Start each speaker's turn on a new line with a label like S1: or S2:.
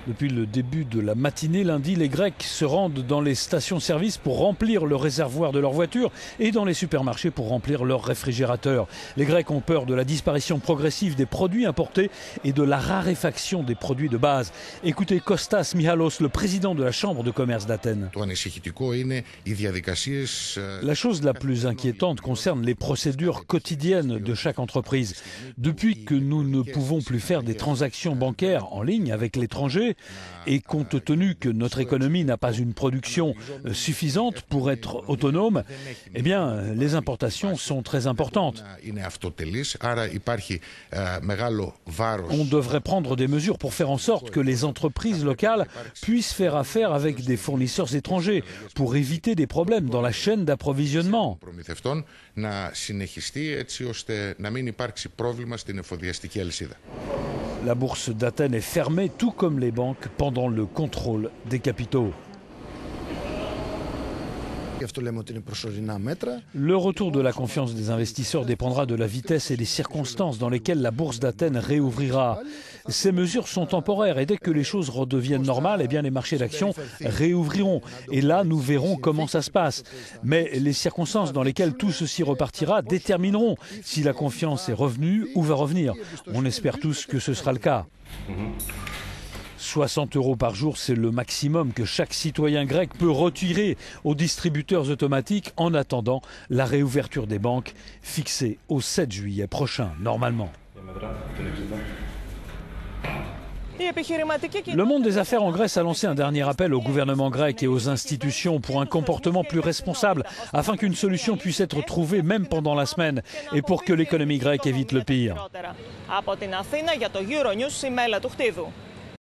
S1: Depuis le début de la matinée lundi, les Grecs se rendent dans les stations-service pour remplir le réservoir de leur voiture et dans les supermarchés pour remplir leurs réfrigérateurs. Les Grecs ont peur de la disparition progressive des produits importés et de la raréfaction des produits de base. Écoutez Kostas Mihalos, le président de la Chambre de commerce d'Athènes. La chose la plus inquiétante concerne les procédures quotidiennes de chaque entreprise. Depuis que nous ne pouvons plus faire des transactions bancaires en ligne avec l'étranger, et compte tenu que notre économie n'a pas une production suffisante pour être autonome, eh bien, les importations sont très importantes. On devrait prendre des mesures pour faire en sorte que les entreprises locales puissent faire affaire avec des fournisseurs étrangers pour éviter des problèmes dans la chaîne d'approvisionnement. La bourse d'Athènes est fermée, tout comme les banques, pendant le contrôle des capitaux. Le retour de la confiance des investisseurs dépendra de la vitesse et des circonstances dans lesquelles la bourse d'Athènes réouvrira. Ces mesures sont temporaires et dès que les choses redeviennent normales, eh bien les marchés d'actions réouvriront. Et là, nous verrons comment ça se passe. Mais les circonstances dans lesquelles tout ceci repartira détermineront si la confiance est revenue ou va revenir. On espère tous que ce sera le cas. 60 € par jour, c'est le maximum que chaque citoyen grec peut retirer aux distributeurs automatiques en attendant la réouverture des banques fixée au 7 juillet prochain, normalement. Le monde des affaires en Grèce a lancé un dernier appel au gouvernement grec et aux institutions pour un comportement plus responsable afin qu'une solution puisse être trouvée même pendant la semaine et pour que l'économie grecque évite le pire.